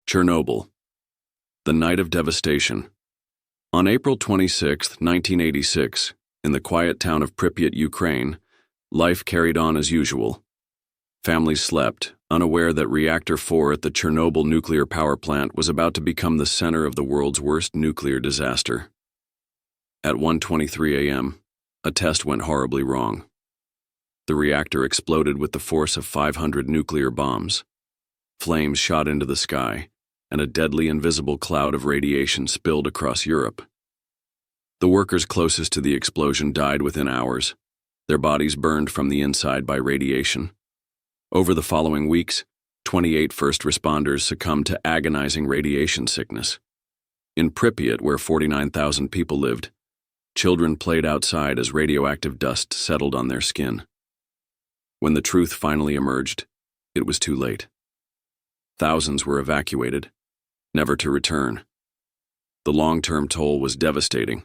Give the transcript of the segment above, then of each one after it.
Chernobyl, the night of devastation. On April 26, 1986, in the quiet town of Pripyat, Ukraine, life carried on as usual. Families slept, unaware that Reactor 4 at the Chernobyl nuclear power plant was about to become the center of the world's worst nuclear disaster. At 1:23 a.m., a test went horribly wrong. The reactor exploded with the force of 500 nuclear bombs. Flames shot into the sky, and a deadly invisible cloud of radiation spilled across Europe. The workers closest to the explosion died within hours, their bodies burned from the inside by radiation. Over the following weeks, 28 first responders succumbed to agonizing radiation sickness. In Pripyat, where 49,000 people lived, children played outside as radioactive dust settled on their skin. When the truth finally emerged, it was too late. Thousands were evacuated, never to return. The long-term toll was devastating.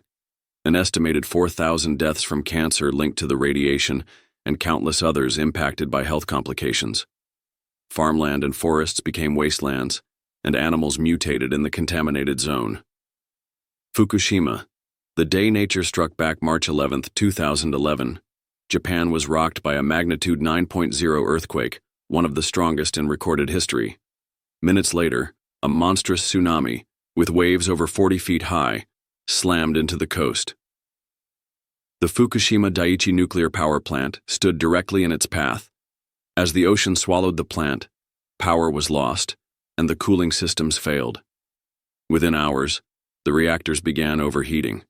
An estimated 4,000 deaths from cancer linked to the radiation and countless others impacted by health complications. Farmland and forests became wastelands, and animals mutated in the contaminated zone. Fukushima, the day nature struck back March 11, 2011, Japan was rocked by a magnitude 9.0 earthquake, one of the strongest in recorded history. Minutes later, a monstrous tsunami, with waves over 40 feet high, slammed into the coast. The Fukushima Daiichi nuclear power plant stood directly in its path. As the ocean swallowed the plant, power was lost, and the cooling systems failed. Within hours, the reactors began overheating.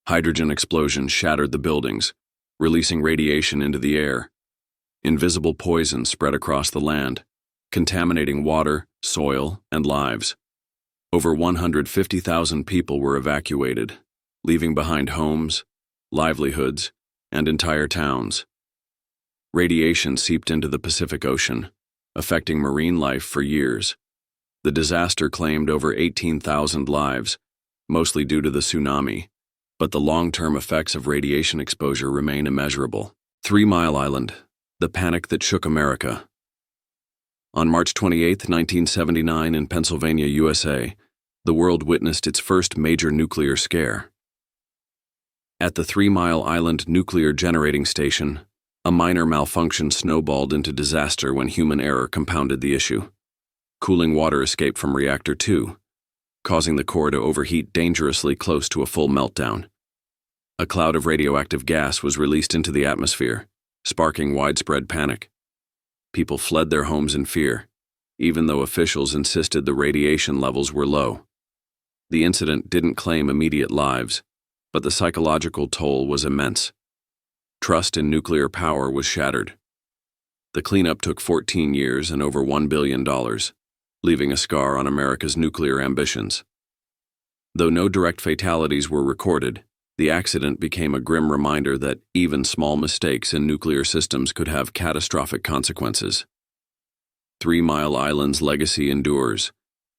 Hydrogen explosions shattered the buildings, releasing radiation into the air. Invisible poison spread across the land, contaminating water, soil, and lives. Over 150,000 people were evacuated, leaving behind homes, livelihoods, and entire towns. Radiation seeped into the Pacific Ocean, affecting marine life for years. The disaster claimed over 18,000 lives, mostly due to the tsunami, but the long-term effects of radiation exposure remain immeasurable. 3 Mile Island, the panic that shook America. On March 28, 1979, in Pennsylvania, USA, the world witnessed its first major nuclear scare. At the 3 Mile Island nuclear generating station, a minor malfunction snowballed into disaster when human error compounded the issue. Cooling water escaped from Reactor 2, causing the core to overheat dangerously close to a full meltdown. A cloud of radioactive gas was released into the atmosphere, sparking widespread panic. People fled their homes in fear, even though officials insisted the radiation levels were low. The incident didn't claim immediate lives, but the psychological toll was immense. Trust in nuclear power was shattered. The cleanup took 14 years and over $1 billion, leaving a scar on America's nuclear ambitions. Though no direct fatalities were recorded, the accident became a grim reminder that even small mistakes in nuclear systems could have catastrophic consequences. 3 Mile Island's legacy endures,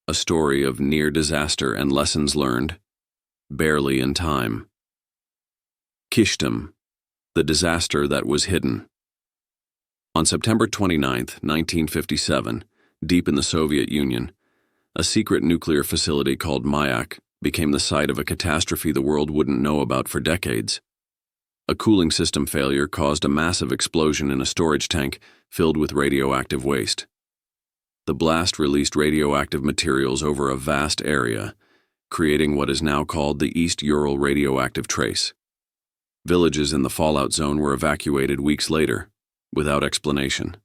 a story of near disaster and lessons learned, barely in time. Kishtim, the disaster that was hidden. On September 29, 1957, deep in the Soviet Union, a secret nuclear facility called Mayak became the site of a catastrophe the world wouldn't know about for decades. A cooling system failure caused a massive explosion in a storage tank filled with radioactive waste. The blast released radioactive materials over a vast area, creating what is now called the East Ural radioactive trace. Villages in the fallout zone were evacuated weeks later, without explanation.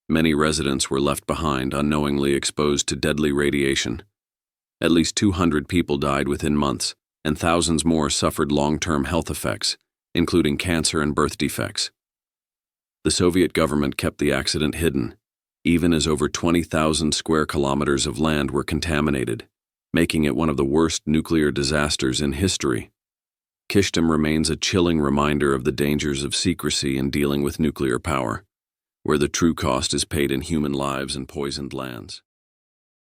Many residents were left behind, unknowingly exposed to deadly radiation. At least 200 people died within months, and thousands more suffered long-term health effects, including cancer and birth defects. The Soviet government kept the accident hidden, even as over 20,000 square kilometers of land were contaminated, making it one of the worst nuclear disasters in history. Kishtim remains a chilling reminder of the dangers of secrecy in dealing with nuclear power, where the true cost is paid in human lives and poisoned lands.